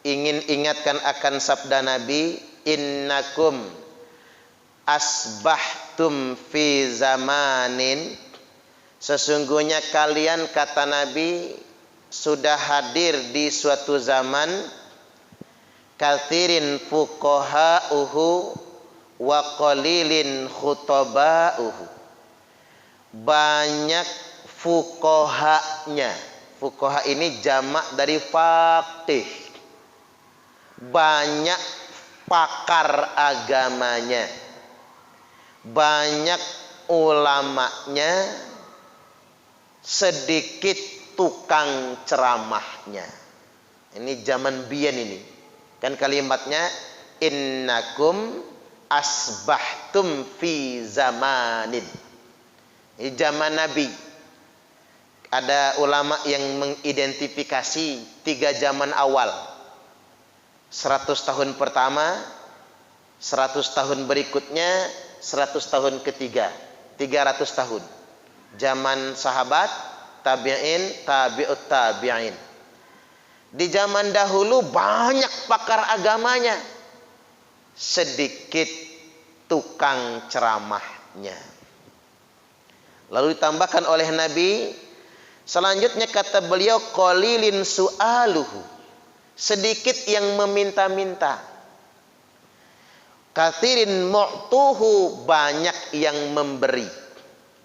ingin ingatkan akan sabda Nabi, innakum asbahtum fi zamanin, sesungguhnya kalian, kata Nabi, sudah hadir di suatu zaman, kathirin fuqaha'uhu wa qalilin khutaba'uhu, banyak fuqahanya. Fuqaha ini jamak dari faqih, banyak pakar agamanya, banyak ulamanya, sedikit tukang ceramahnya. Ini zaman biyen ini. Kan kalimatnya innakum asbahtum fi zamanin. Ini zaman Nabi. Ada ulama yang mengidentifikasi 3 zaman awal. 100 tahun pertama, 100 tahun berikutnya, 100 tahun ketiga, 300 tahun. Zaman sahabat, tabi'in, tabi'ut tabi'in. Di zaman dahulu banyak pakar agamanya, sedikit tukang ceramahnya. Lalu ditambahkan oleh Nabi, selanjutnya kata beliau, qalilin su'aluhu, sedikit yang meminta-minta. Kathirin mu'tuhu, banyak yang memberi.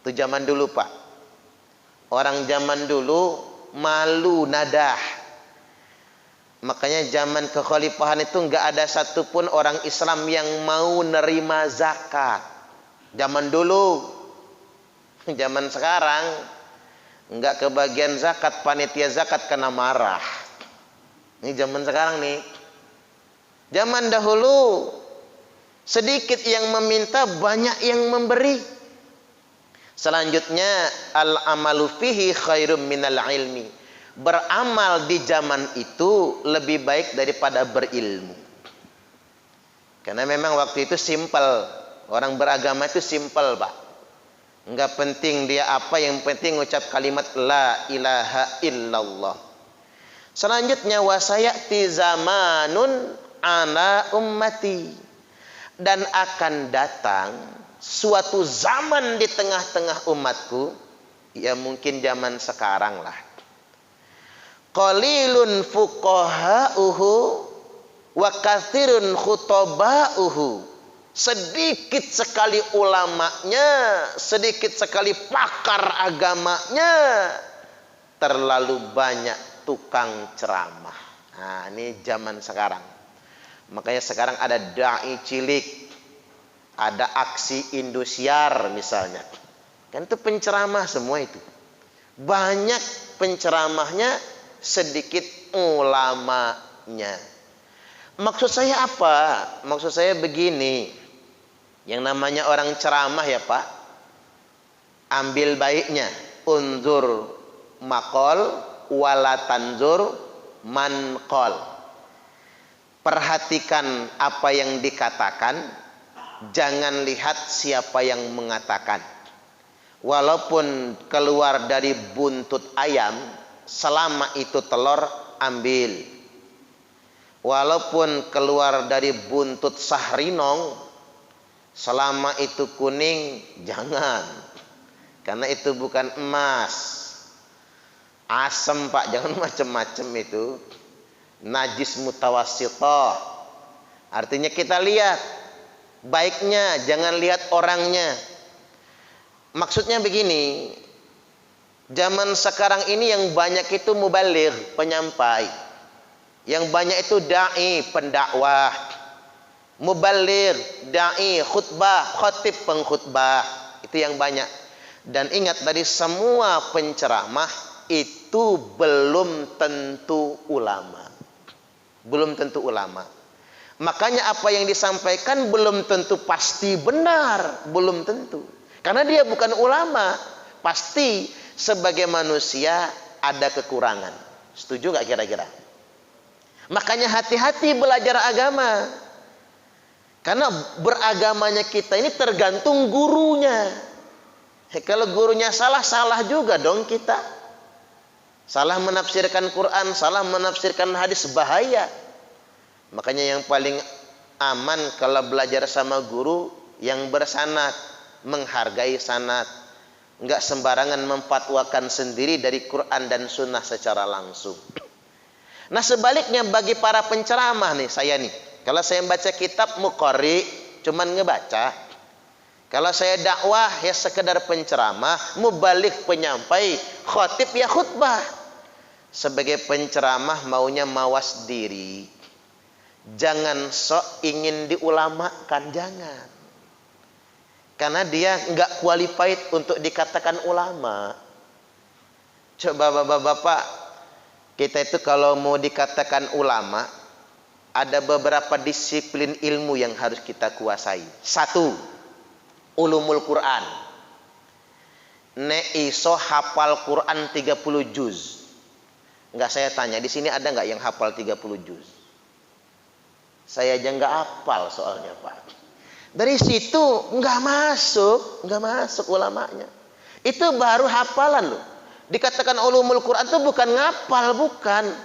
Itu zaman dulu, Pak. Orang zaman dulu malu nadah. Makanya zaman kekhalifahan itu enggak ada satupun orang Islam yang mau nerima zakat. Zaman dulu. Zaman sekarang enggak kebagian zakat, panitia zakat kena marah. Ini zaman sekarang nih. Zaman dahulu sedikit yang meminta, banyak yang memberi. Selanjutnya al-amalu fihi khairum minal ilmi. Beramal di zaman itu lebih baik daripada berilmu. Karena memang waktu itu simpel. Orang beragama itu simpel, Pak. Enggak penting dia apa, yang penting ucap kalimat la ilaha illallah. Selanjutnya wasayati zamanun ala ummati, dan akan datang suatu zaman di tengah-tengah umatku, ya mungkin zaman sekarang lah. Qalilun fuqaha'uhu wa katsirun khutaba'uhu, sedikit sekali ulamanya, sedikit sekali pakar agamanya, terlalu banyak tukang ceramah. Nah, ini zaman sekarang. Makanya sekarang ada dai cilik, ada aksi Indosiar misalnya. Kan itu penceramah semua itu. Banyak penceramahnya, sedikit ulamanya. Maksud saya apa? Maksud saya begini. Yang namanya orang ceramah ya Pak, ambil baiknya. Unzur maqal wala tanzur manqal. Perhatikan apa yang dikatakan, jangan lihat siapa yang mengatakan. Walaupun keluar dari buntut ayam, selama itu telur, ambil. Walaupun keluar dari buntut sahrinong, selama itu kuning, jangan. Karena itu bukan emas. Asam, Pak, jangan macam-macam itu. Najis mutawassithah. Artinya kita lihat baiknya, jangan lihat orangnya. Maksudnya begini, zaman sekarang ini yang banyak itu mubaligh, penyampai. Yang banyak itu dai, pendakwah. Mubaligh, dai, khutbah, khatib, pengkhutbah. Itu yang banyak. Dan ingat, dari semua penceramah itu belum tentu ulama. Belum tentu ulama. Makanya apa yang disampaikan belum tentu pasti benar. Belum tentu. Karena dia bukan ulama. Pasti sebagai manusia ada kekurangan. Setuju gak kira-kira? Makanya hati-hati belajar agama. Karena beragamanya kita ini tergantung gurunya. Kalau gurunya salah, salah juga dong kita. Salah menafsirkan Quran, salah menafsirkan hadis, bahaya. Makanya yang paling aman kalau belajar sama guru yang bersanad, menghargai sanad, enggak sembarangan memfatwakan sendiri dari Quran dan Sunnah secara langsung. Nah sebaliknya bagi para penceramah nih, saya nih, kalau saya baca kitab muqarri, cuman ngebaca. Kalau saya dakwah ya sekedar penceramah, mubalik penyampai, khotib ya khutbah. Sebagai penceramah maunya mawas diri. Jangan sok ingin diulamakan, jangan. Karena dia enggak qualified untuk dikatakan ulama. Coba bapak-bapak, kita itu kalau mau dikatakan ulama, ada beberapa disiplin ilmu yang harus kita kuasai. Satu, ulumul Quran. Nek iso hafal Quran 30 juz. Enggak, saya tanya, di sini ada enggak yang hafal 30 juz? Saya aja enggak hafal soalnya, Pak. Dari situ enggak masuk ulamanya. Itu baru hafalan loh. Dikatakan ulumul Quran itu bukan ngapal,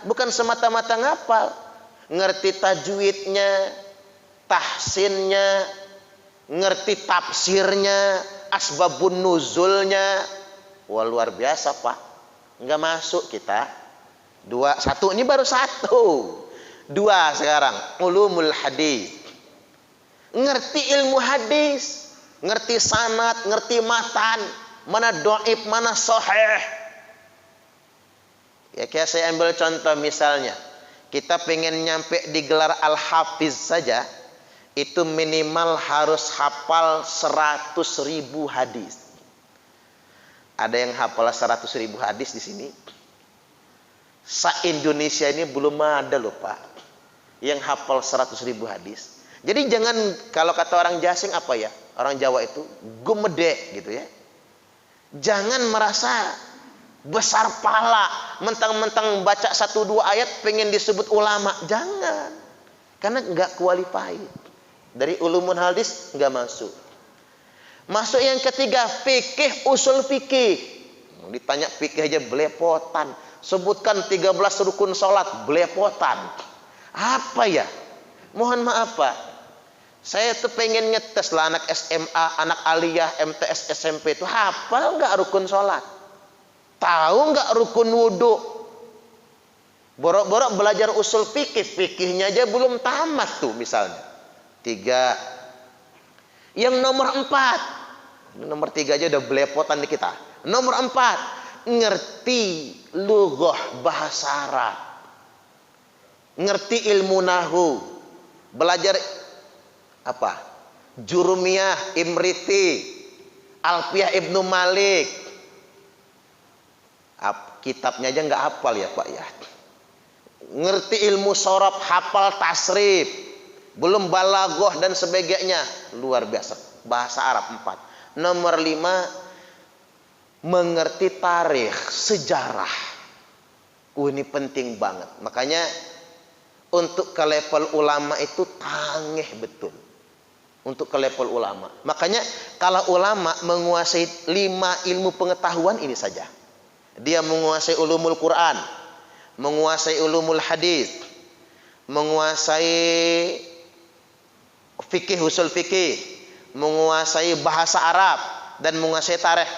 bukan semata-mata ngapal. Ngerti tajwidnya, tahsinnya, ngerti tafsirnya, asbabun nuzulnya. Wah luar biasa Pak. Enggak masuk kita. Satu ini baru satu. Dua sekarang, ulumul hadis. Ngerti ilmu hadis, ngerti sanad, ngerti matan, mana dhaif, mana sahih. Ya kayak saya ambil contoh misalnya, kita pengen nyampe di gelar Al-Hafiz saja, itu minimal harus hafal 100.000 hadis. Ada yang hafal 100.000 hadis di sini? Sa-Indonesia ini belum ada loh Pak yang hafal 100.000 hadis. Jadi jangan, kalau kata orang Jasing apa ya, orang Jawa itu gumede gitu ya. Jangan merasa besar pala, mentang-mentang baca 1-2 ayat pengen disebut ulama. Jangan, karena nggak qualified. Dari ulumul hadis nggak masuk. Masuk yang ketiga, fikih, usul fikih. Ditanya fikih aja belepotan. Sebutkan 13 rukun sholat, belepotan. Apa ya? Mohon maaf Pak, saya tuh pengen ngetes lah anak SMA, anak aliyah, MTS, SMP itu hafal nggak rukun sholat? Tahu nggak rukun wudhu? Borok-borok belajar usul fikih, fikihnya aja belum tamat tuh misalnya. 3. Yang nomor 4, nomor 3 aja udah belepotan di kita. Nomor 4, ngerti lughah bahasa Arab. Ngerti ilmu nahu, belajar apa? Jurumiyah, Imriti, Alfiyah Ibnu Malik. Kitabnya aja nggak hafal ya Pak ya. Ngerti ilmu sorof, hafal tasrif, belum balaghah dan sebagainya. Luar biasa. Bahasa Arab 4. Nomor 5, mengerti tarikh, sejarah. Ini penting banget. Makanya untuk ke level ulama itu tangeh betul. Untuk ke level ulama. Makanya kalau ulama menguasai 5 ilmu pengetahuan ini saja. Dia menguasai ulumul Quran, menguasai ulumul hadis, menguasai fikih, usul fikih, menguasai bahasa Arab, dan menguasai tarikh.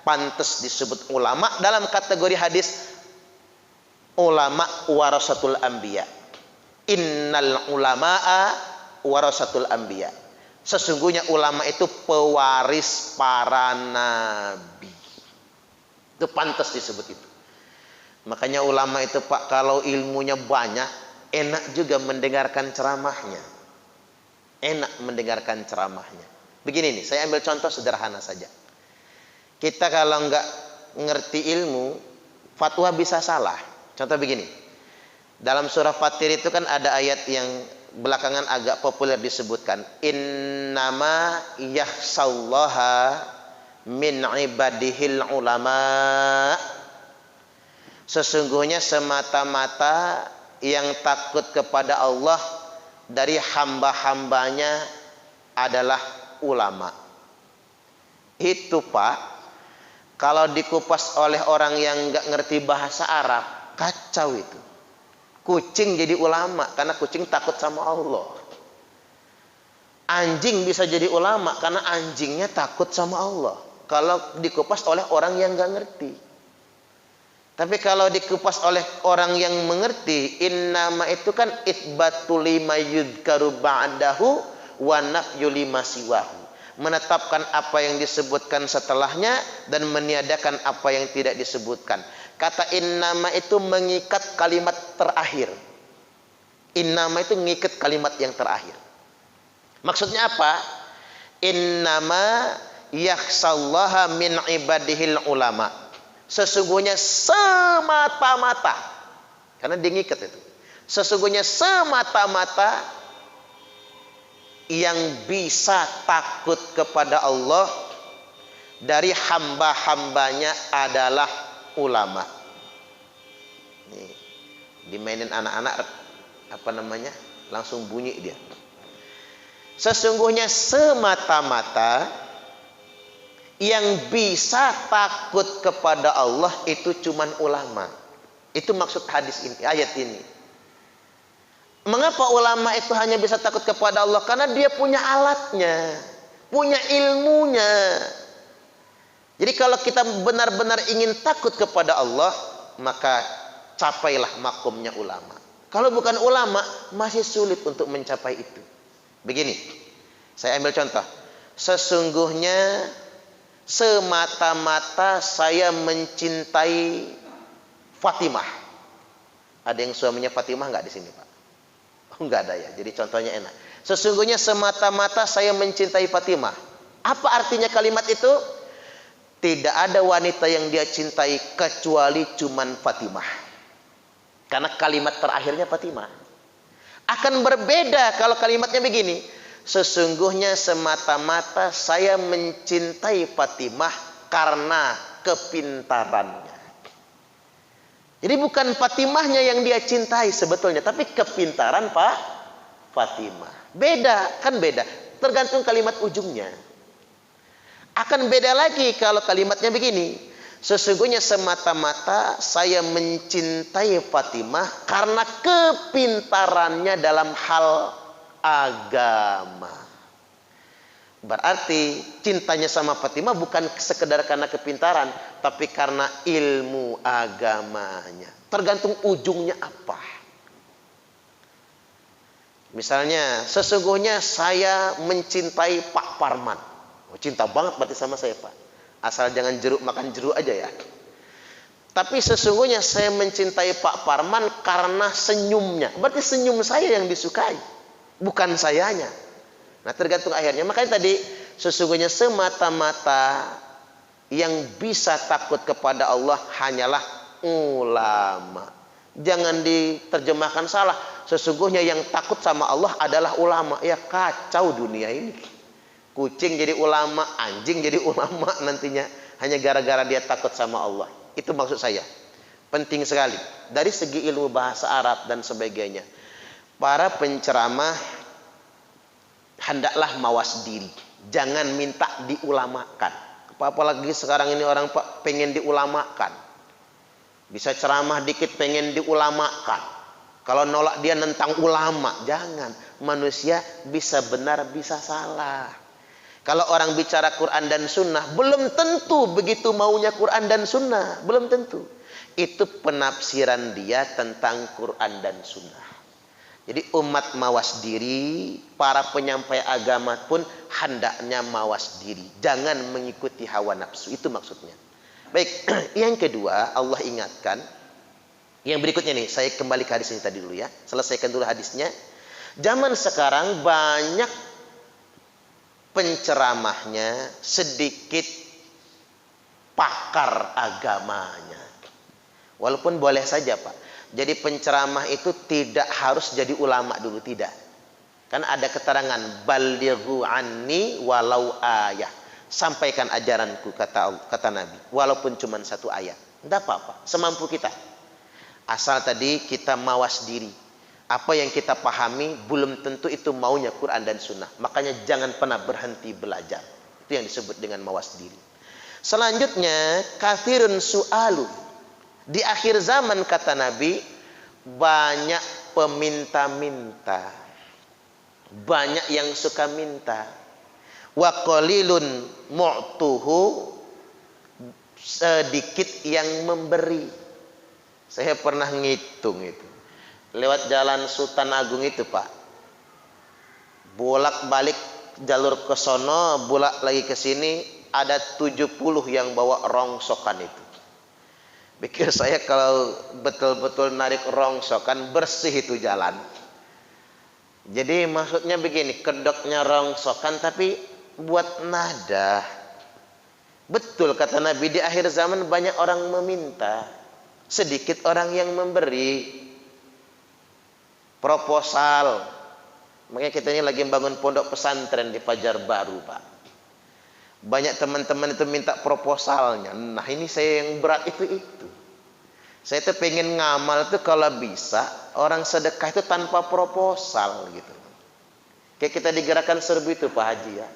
Pantas disebut ulama. Dalam kategori hadis, ulama warasatul anbiya. Innal ulama'a warasatul anbiya. Sesungguhnya ulama itu pewaris para nabi. Itu pantas disebut itu. Makanya ulama itu Pak, kalau ilmunya banyak, enak juga mendengarkan ceramahnya. Enak mendengarkan ceramahnya. Begini nih, saya ambil contoh sederhana saja. Kita kalau nggak ngerti ilmu, fatwa bisa salah. Contoh begini. Dalam surah Fatir itu kan ada ayat yang belakangan agak populer disebutkan. Innama yakhsallaha min ibadihil ulama. Sesungguhnya semata-mata yang takut kepada Allah dari hamba-hambanya adalah ulama. Itu Pak, kalau dikupas oleh orang yang nggak ngerti bahasa Arab, kacau itu. Kucing jadi ulama karena kucing takut sama Allah. Anjing bisa jadi ulama karena anjingnya takut sama Allah. Kalau dikupas oleh orang yang nggak ngerti. Tapi kalau dikupas oleh orang yang mengerti, innama itu kan itsbatul lima yudkaru ba'dahu wa nafyu lima siwahu. Menetapkan apa yang disebutkan setelahnya dan meniadakan apa yang tidak disebutkan. Kata innama itu mengikat kalimat terakhir. Innama itu mengikat kalimat yang terakhir. Maksudnya apa? Innama yakhsallaha min ibadihil ulama. Sesungguhnya semata-mata, karena dia ngikat itu. Sesungguhnya semata-mata yang bisa takut kepada Allah dari hamba-hambanya adalah ulama. Nih, dimainin anak-anak apa namanya? Langsung bunyi dia. Sesungguhnya semata-mata yang bisa takut kepada Allah itu cuman ulama. Itu maksud hadis ini, ayat ini. Mengapa ulama itu hanya bisa takut kepada Allah? Karena dia punya alatnya, punya ilmunya. Jadi kalau kita benar-benar ingin takut kepada Allah, maka capailah makomnya ulama. Kalau bukan ulama, masih sulit untuk mencapai itu. Begini, saya ambil contoh. Sesungguhnya semata-mata saya mencintai Fatimah. Ada yang suaminya Fatimah nggak di sini, Pak? Oh, nggak ada ya. Jadi contohnya enak. Sesungguhnya semata-mata saya mencintai Fatimah. Apa artinya kalimat itu? Tidak ada wanita yang dia cintai kecuali cuman Fatimah. Karena kalimat terakhirnya Fatimah. Akan berbeda kalau kalimatnya begini. Sesungguhnya semata-mata saya mencintai Fatimah karena kepintarannya. Jadi bukan Fatimahnya yang dia cintai sebetulnya, tapi kepintaran Fatimah. Beda, kan beda. Tergantung kalimat ujungnya. Akan beda lagi kalau kalimatnya begini. Sesungguhnya semata-mata saya mencintai Fatimah karena kepintarannya dalam hal agama. Berarti cintanya sama Fatimah bukan sekedar karena kepintaran, tapi karena ilmu agamanya. Tergantung ujungnya apa. Misalnya, sesungguhnya saya mencintai Pak Parman. Oh, cinta banget berarti sama saya, Pak. Asal jangan jeruk makan jeruk aja ya. Tapi sesungguhnya saya mencintai Pak Parman karena senyumnya. Berarti senyum saya yang disukai, bukan sayanya. Nah, tergantung akhirnya. Makanya tadi sesungguhnya semata-mata yang bisa takut kepada Allah hanyalah ulama. Jangan diterjemahkan salah. Sesungguhnya yang takut sama Allah adalah ulama. Ya kacau dunia ini. Kucing jadi ulama, anjing jadi ulama nantinya hanya gara-gara dia takut sama Allah. Itu maksud saya. Penting sekali dari segi ilmu bahasa Arab dan sebagainya. Para penceramah hendaklah mawas diri, jangan minta diulamakan. Apalagi sekarang ini orang pengen diulamakan, bisa ceramah dikit pengen diulamakan. Kalau nolak dia nentang ulama, jangan. Manusia bisa benar bisa salah. Kalau orang bicara Quran dan Sunnah, belum tentu begitu maunya Quran dan Sunnah, belum tentu. Itu penafsiran dia tentang Quran dan Sunnah. Jadi umat mawas diri, para penyampai agama pun hendaknya mawas diri. Jangan mengikuti hawa nafsu, itu maksudnya. Baik, yang kedua Allah ingatkan. Yang berikutnya nih, saya kembali ke hadis ini tadi dulu ya. Selesaikan dulu hadisnya. Zaman sekarang banyak penceramahnya sedikit pakar agamanya. Walaupun boleh saja Pak. Jadi penceramah itu tidak harus jadi ulama dulu, tidak. Kan ada keterangan balighu anni walau ayah. Sampaikan ajaranku kata Nabi, walaupun cuma satu ayat. Tidak apa-apa, semampu kita. Asal tadi kita mawas diri. Apa yang kita pahami belum tentu itu maunya Quran dan Sunnah. Makanya jangan pernah berhenti belajar. Itu yang disebut dengan mawas diri. Selanjutnya, kathirun su'alu. Di akhir zaman kata Nabi, banyak peminta-minta, banyak yang suka minta. Wa qalilun mu'tuhu, sedikit yang memberi. Saya pernah ngitung itu. Lewat jalan Sultan Agung itu, Pak. Bolak-balik jalur ke sono, bolak lagi ke sini, ada 70 yang bawa rongsokan itu. Pikir saya kalau betul-betul narik rongsokan, bersih itu jalan. Jadi maksudnya begini, kedoknya rongsokan tapi buat nada. Betul kata Nabi, di akhir zaman banyak orang meminta, sedikit orang yang memberi. Proposal, makanya kita ini lagi bangun pondok pesantren di Pajar Baru, Pak. Banyak teman-teman itu minta proposalnya. Nah ini saya yang berat itu. Saya tuh pengen ngamal tuh kalau bisa orang sedekah itu tanpa proposal gitu. Kayak kita digerakkan serbu itu Pak Haji ya.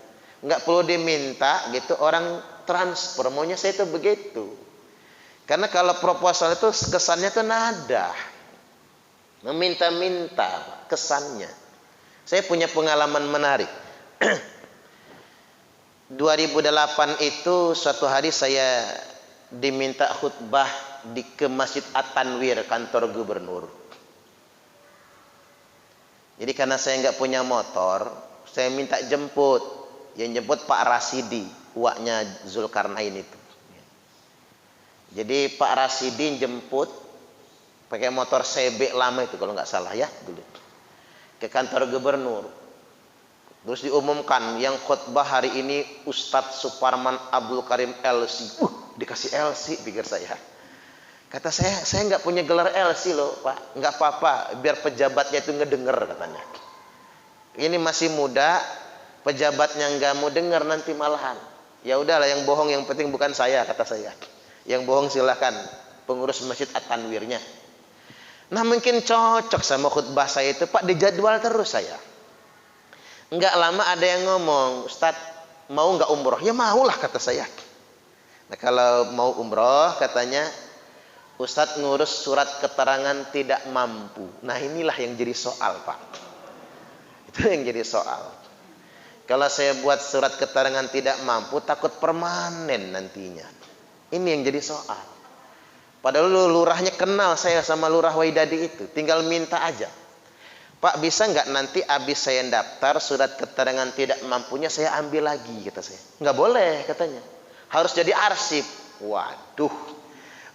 Nggak perlu diminta gitu, orang transfer. Maunya saya itu begitu. Karena kalau proposal itu kesannya tuh nada. Meminta-minta kesannya. Saya punya pengalaman menarik. 2008 itu suatu hari saya diminta khutbah ke Masjid At-Tanwir, kantor gubernur. Jadi karena saya nggak punya motor, saya minta jemput. Yang jemput Pak Rasidi, uaknya Zulkarnain itu. Jadi Pak Rasidi jemput pakai motor CB lama itu kalau nggak salah ya dulu, ke kantor gubernur. Terus diumumkan yang khutbah hari ini Ustadz Suparman Abdul Karim LC. Dikasih LC, pikir saya. Kata saya nggak punya gelar LC loh Pak. Nggak apa-apa, biar pejabatnya itu ngedenger katanya. Ini masih muda, pejabatnya nggak mau dengar nanti malahan. Ya udahlah, yang bohong yang penting bukan saya, kata saya. Yang bohong silahkan pengurus Masjid At-Tanwirnya. Nah mungkin cocok sama khutbah saya itu Pak, dijadwal terus saya. Enggak lama ada yang ngomong, Ustadz mau nggak umroh? Ya maulah kata saya. Nah kalau mau umroh katanya Ustadz ngurus surat keterangan tidak mampu. Nah inilah yang jadi soal Pak. Itu yang jadi soal. Kalau saya buat surat keterangan tidak mampu, takut permanen nantinya. Ini yang jadi soal. Padahal lurahnya kenal saya sama lurah Waidadi itu. Tinggal minta aja. Pak bisa nggak nanti habis saya daftar surat keterangan tidak mampunya saya ambil lagi, kata saya. Nggak boleh katanya. Harus jadi arsip. Waduh.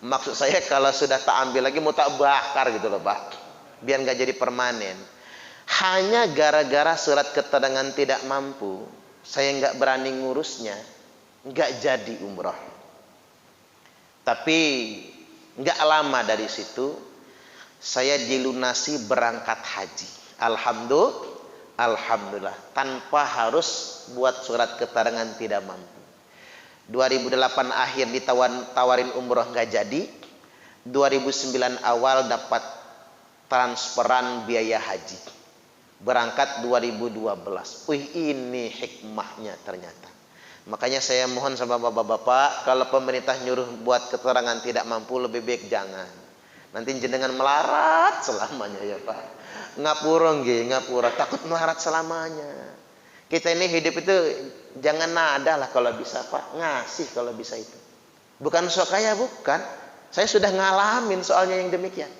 Maksud saya kalau sudah tak ambil lagi mau tak bakar gitu loh Pak. Biar nggak jadi permanen. Hanya gara-gara surat keterangan tidak mampu, saya nggak berani ngurusnya. Nggak jadi umroh. Tapi nggak lama dari situ saya dilunasi berangkat haji. Alhamdulillah tanpa harus buat surat keterangan tidak mampu. 2008 akhir ditawarin umroh nggak jadi. 2009 awal dapat transferan biaya haji. Berangkat 2012. Ini hikmahnya ternyata. Makanya saya mohon sama bapak-bapak, kalau pemerintah nyuruh buat keterangan tidak mampu, lebih baik jangan. Nanti jenengan melarat selamanya ya Pak. Ngapura, takut melarat selamanya. Kita ini hidup itu jangan nada lah kalau bisa Pak, ngasih kalau bisa itu. Bukan sok kaya, bukan. Saya sudah ngalamin soalnya yang demikian.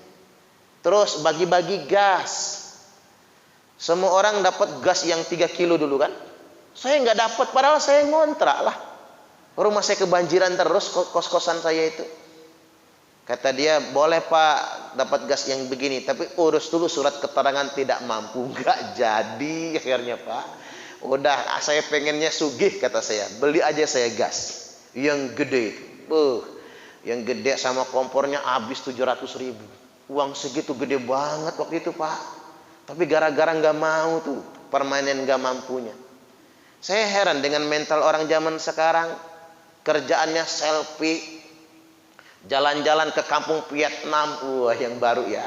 Terus bagi-bagi gas. Semua orang dapat gas yang 3 kilo dulu kan. Saya nggak dapat, padahal saya ngontrak lah. Rumah saya kebanjiran terus, kos-kosan saya itu. Kata dia, boleh Pak dapat gas yang begini, tapi urus dulu surat keterangan tidak mampu. Nggak jadi akhirnya Pak. Udah, saya pengennya sugih kata saya. Beli aja saya gas yang gede. Yang gede sama kompornya habis 700.000. Uang segitu gede banget waktu itu Pak. Tapi gara-gara nggak mau tuh, permanen nggak mampunya. Saya heran dengan mental orang zaman sekarang. Kerjaannya selfie, jalan-jalan ke kampung Vietnam, yang baru ya.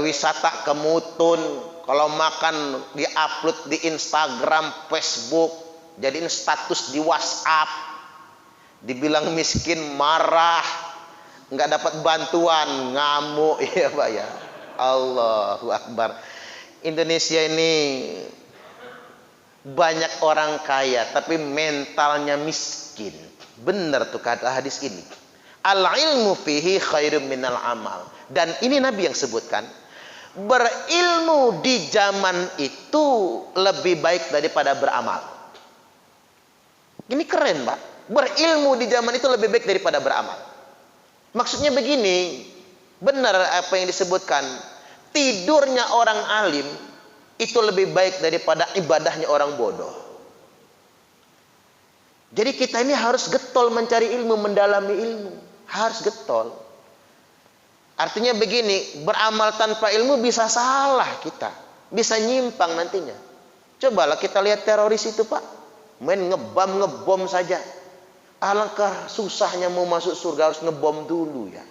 Wisata ke Mutun, kalau makan di-upload di Instagram, Facebook, jadiin status di WhatsApp. Dibilang miskin marah, nggak dapat bantuan, ngamuk ya Pak ya. Allahu Akbar. Indonesia ini banyak orang kaya tapi mentalnya miskin. Benar tuh kata hadis ini. Al ilmu fihi khairum minal amal. Dan ini Nabi yang sebutkan, berilmu di zaman itu lebih baik daripada beramal. Ini keren Pak. Berilmu di zaman itu lebih baik daripada beramal. Maksudnya begini, benar apa yang disebutkan, tidurnya orang alim itu lebih baik daripada ibadahnya orang bodoh. Jadi kita ini harus getol mencari ilmu, mendalami ilmu. Harus getol. Artinya begini, beramal tanpa ilmu bisa salah kita. Bisa nyimpang nantinya. Cobalah kita lihat teroris itu Pak. Main ngebom saja. Alangkah susahnya mau masuk surga, harus ngebom dulu ya.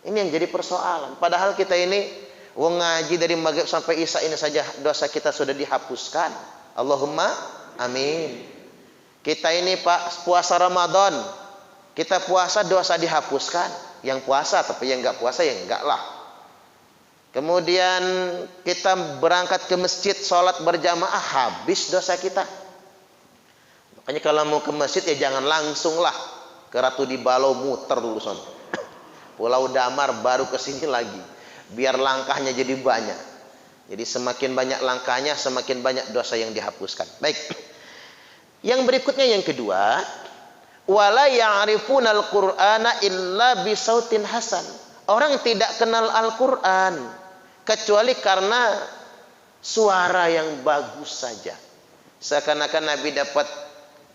Ini yang jadi persoalan. Padahal kita ini ngaji dari maghrib sampai isya ini saja dosa kita sudah dihapuskan. Allahumma amin. Kita ini Pak puasa Ramadan, kita puasa dosa dihapuskan. Yang puasa, tapi yang nggak puasa ya enggak lah. Kemudian kita berangkat ke masjid, sholat berjamaah, habis dosa kita. Makanya kalau mau ke masjid ya jangan langsung lah ke Ratu di Balau, muter dulu son. Pulau Damar baru ke sini lagi. Biar langkahnya jadi banyak. Jadi semakin banyak langkahnya, semakin banyak dosa yang dihapuskan. Baik. Yang berikutnya yang kedua, wala ya'rifunal Qur'ana illa bisautin hasan. Orang tidak kenal Al-Qur'an kecuali karena suara yang bagus saja. Seakan-akan Nabi dapat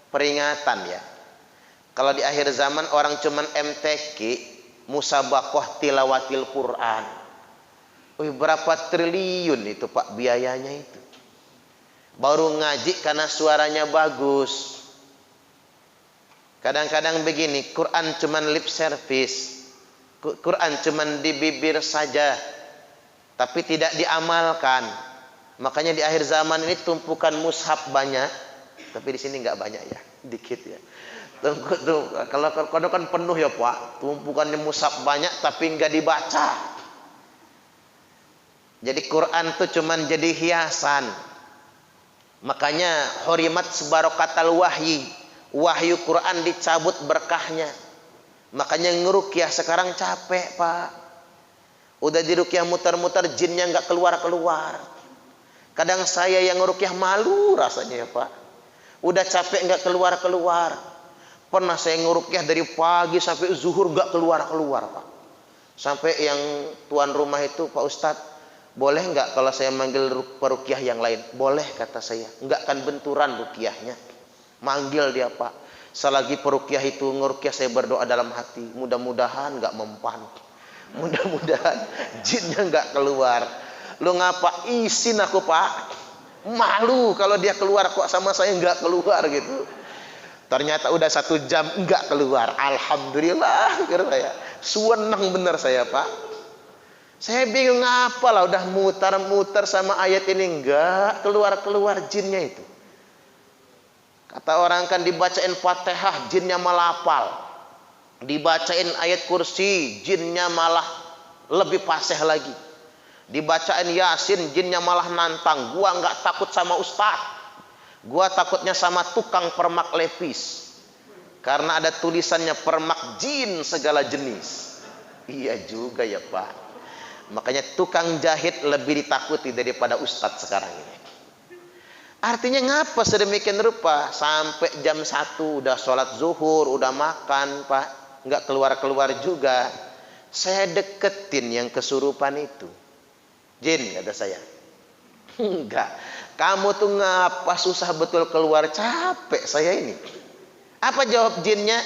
peringatan ya. Kalau di akhir zaman orang cuman MTQ, musabaqah tilawatil Quran. Berapa triliun itu Pak biayanya itu. Baru ngaji karena suaranya bagus. Kadang-kadang begini, Quran cuman lip service. Quran cuman di bibir saja, tapi tidak diamalkan. Makanya di akhir zaman ini tumpukan mushaf banyak. Tapi di sini nggak banyak ya, dikit ya. Kalau kan penuh ya Pak, tumpukannya mushaf banyak tapi nggak dibaca. Jadi Quran tuh cuman jadi hiasan. Makanya hurimat sebarokatal wahyi, wahyu Quran dicabut berkahnya. Makanya ngerukyah sekarang capek Pak. Udah dirukyah muter-muter jinnya nggak keluar-keluar. Kadang saya yang ngerukyah malu rasanya ya Pak. Udah capek nggak keluar-keluar. Pernah saya ngerukyah dari pagi sampai zuhur nggak keluar-keluar Pak. Sampai yang tuan rumah itu, Pak Ustadz, boleh nggak kalau saya manggil perukyah yang lain? Boleh kata saya. Nggak akan benturan rukyahnya. Manggil dia Pak. Selagi perukyah itu ngerukyah saya berdoa dalam hati. Mudah-mudahan nggak mempan. Mudah-mudahan jinnya nggak keluar. Lu ngapa isin aku Pak? Malu kalau dia keluar kok sama saya nggak keluar gitu. Ternyata udah 1 jam nggak keluar. Alhamdulillah kira saya. Senang bener saya Pak. Saya bingung apa lah udah muter-muter sama ayat ini nggak keluar-keluar jinnya itu. Kata orang kan dibacain Fatihah jinnya malah hafal. Dibacain ayat kursi jinnya malah lebih fasih lagi. Dibacain Yasin jinnya malah nantang. Gua nggak takut sama ustaz, gua takutnya sama tukang permak levis, karena ada tulisannya permak jin segala jenis. Iya juga ya Pak. Makanya tukang jahit lebih ditakuti daripada ustaz sekarang ini. Artinya ngapa sedemikian rupa sampai jam 1 udah sholat zuhur, udah makan Pak, nggak keluar-keluar juga. Saya deketin yang kesurupan itu. Jin kata saya. Enggak. Kamu tuh ngapa susah betul keluar, capek saya ini. Apa jawab jinnya?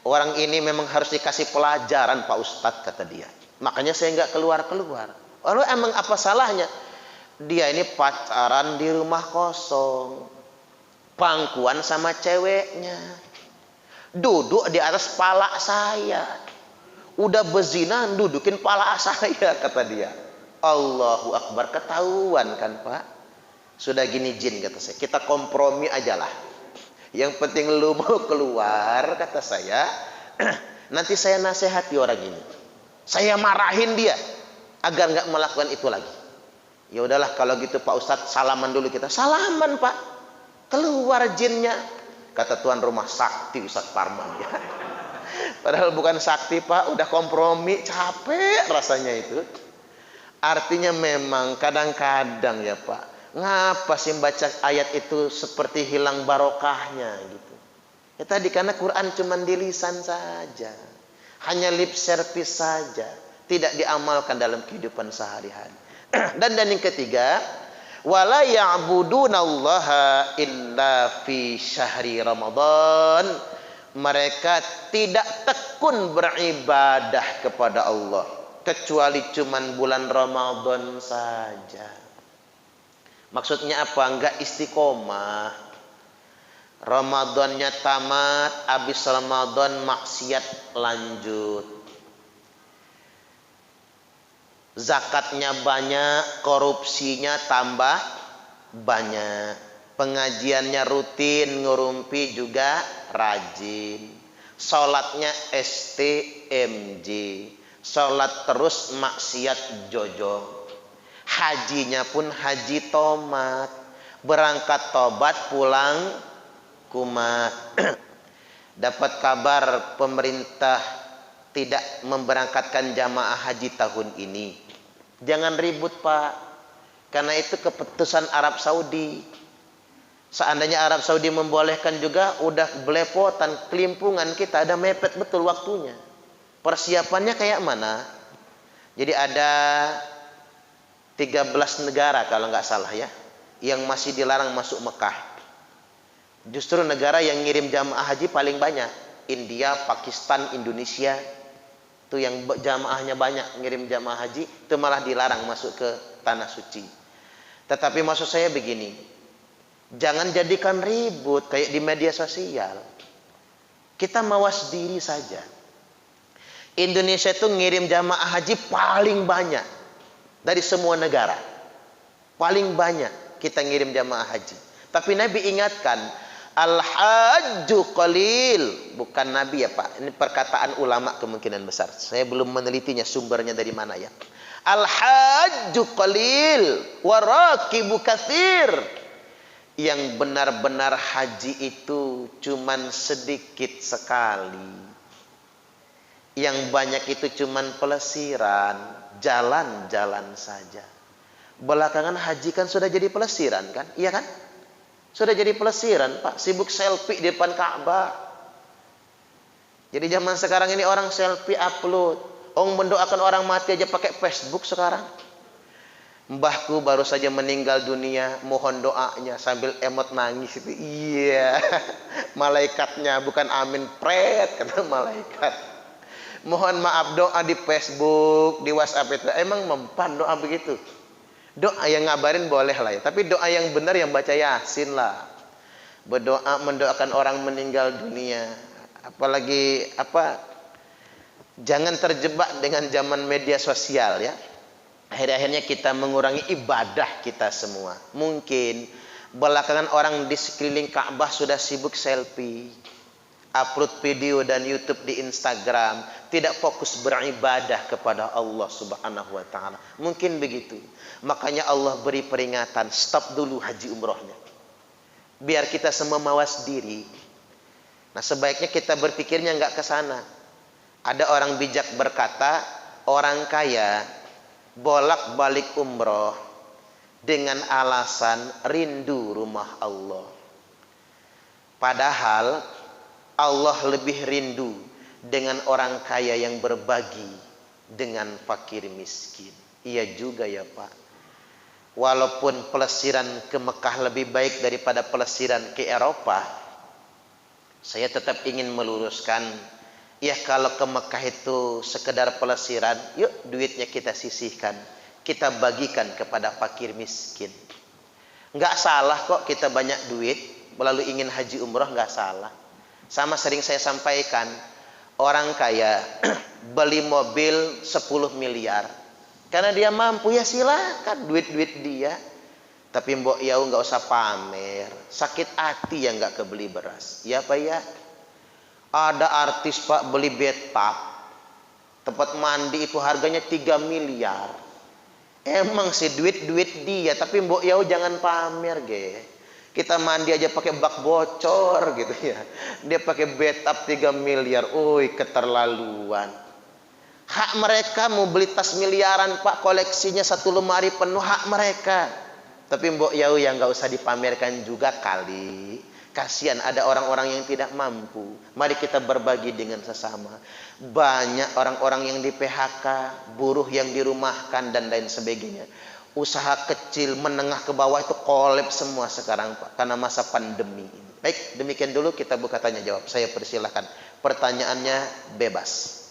Orang ini memang harus dikasih pelajaran Pak Ustadz kata dia. Makanya saya nggak keluar-keluar. Lalu emang apa salahnya? Dia ini pacaran di rumah kosong. Pangkuan sama ceweknya. Duduk di atas pala saya. Udah bezina dudukin pala saya kata dia. Allahu Akbar, ketahuan kan Pak. Sudah gini jin kata saya, kita kompromi aja lah. Yang penting lu mau keluar kata saya. nanti saya nasihati orang ini. Saya marahin dia agar nggak melakukan itu lagi. Ya udahlah kalau gitu Pak Ustadz, salaman dulu kita. Salaman Pak. Keluar jinnya. Kata tuan rumah, sakti Ustadz Parman. Ya. Padahal bukan sakti Pak, udah kompromi, capek rasanya itu. Artinya memang kadang-kadang ya Pak, ngapa sih baca ayat itu seperti hilang barokahnya gitu. Ya tadi karena Quran cuma di lisan saja. Hanya lip service saja, tidak diamalkan dalam kehidupan sehari-hari. Dan yang ketiga, wala ya'budunallaha illa fi syahri Ramadan. Mereka tidak tekun beribadah kepada Allah kecuali cuman bulan Ramadan saja. Maksudnya apa? Enggak istiqomah. Ramadannya tamat, habis Ramadan maksiat lanjut. Zakatnya banyak, korupsinya tambah banyak. Pengajiannya rutin, ngurumpi juga rajin. Sholatnya STMJ. Sholat terus maksiat jojo. Hajinya pun haji tomat. Berangkat tobat, pulang kumat. Dapat kabar pemerintah tidak memberangkatkan jamaah haji tahun ini. Jangan ribut Pak, karena itu keputusan Arab Saudi. Seandainya Arab Saudi membolehkan juga, udah belepotan, kelimpungan kita, ada mepet betul waktunya. Persiapannya kayak mana? Jadi ada 13 negara kalau nggak salah ya, yang masih dilarang masuk Mekah. Justru negara yang ngirim jamaah haji paling banyak. India, Pakistan, Indonesia. Itu yang jamaahnya banyak, ngirim jamaah haji. Itu malah dilarang masuk ke tanah suci. Tetapi maksud saya begini. Jangan jadikan ribut kayak di media sosial. Kita mawas diri saja. Indonesia itu ngirim jamaah haji paling banyak dari semua negara. Paling banyak kita ngirim jamaah haji. Tapi Nabi ingatkan, al-hajju qalil. Bukan Nabi ya Pak, ini perkataan ulama kemungkinan besar. Saya belum menelitinya sumbernya dari mana ya. Al-hajju qalil warakibu katsir. Yang benar-benar haji itu cuman sedikit sekali. Yang banyak itu cuman pelesiran, jalan-jalan saja. Belakangan haji kan sudah jadi pelesiran kan? Iya kan? Sudah jadi pelesiran Pak, sibuk selfie di depan Ka'bah. Jadi zaman sekarang ini orang selfie upload. Orang mendoakan orang mati aja pakai Facebook sekarang. Mbahku baru saja meninggal dunia, mohon doanya, sambil emot nangis itu. Iya, malaikatnya bukan amin pret, kata malaikat. Mohon maaf doa di Facebook, di WhatsApp itu. Emang mempan doa begitu? Doa yang ngabarin boleh lah ya, tapi doa yang benar yang baca Yasin lah. Berdoa mendoakan orang meninggal dunia. Apalagi apa? Jangan terjebak dengan zaman media sosial ya. Akhir-akhirnya kita mengurangi ibadah kita semua. Mungkin belakangan orang di sekeliling Ka'bah sudah sibuk selfie, upload video dan YouTube di Instagram, tidak fokus beribadah kepada Allah Subhanahu wa taala. Mungkin begitu. Makanya Allah beri peringatan, stop dulu haji umrohnya. Biar kita semua mawas diri. Nah, sebaiknya kita berpikirnya enggak ke sana. Ada orang bijak berkata, orang kaya bolak-balik umroh dengan alasan rindu rumah Allah. Padahal Allah lebih rindu dengan orang kaya yang berbagi dengan fakir miskin. Iya juga ya Pak. Walaupun pelesiran ke Mekah lebih baik daripada pelesiran ke Eropa, saya tetap ingin meluruskan, ya kalau ke Mekah itu sekedar pelesiran, yuk duitnya kita sisihkan, kita bagikan kepada fakir miskin. Enggak salah kok kita banyak duit, lalu ingin haji umroh, enggak salah. Sama sering saya sampaikan, orang kaya beli mobil 10 miliar. Karena dia mampu, ya silakan duit-duit dia. Tapi mbok yau enggak usah pamer. Sakit hati yang enggak kebeli beras. Ya Pak ya. Ada artis Pak beli bathtub, tempat mandi itu harganya 3 miliar. Emang sih duit dia, tapi mbok yau jangan pamer ge. Kita mandi aja pakai bak bocor gitu ya. Dia pakai bathtub 3 miliar. Oi, keterlaluan. Hak mereka mau beli tas miliaran Pak, koleksinya 1 lemari penuh, hak mereka. Tapi mbok yau yang nggak usah dipamerkan juga kali. Kasihan ada orang-orang yang tidak mampu. Mari kita berbagi dengan sesama. Banyak orang-orang yang di PHK, buruh yang dirumahkan dan lain sebagainya. Usaha kecil, menengah ke bawah itu kolaps semua sekarang Pak, karena masa pandemi ini. Baik, demikian dulu kita buka tanya jawab. Saya persilahkan. Pertanyaannya bebas.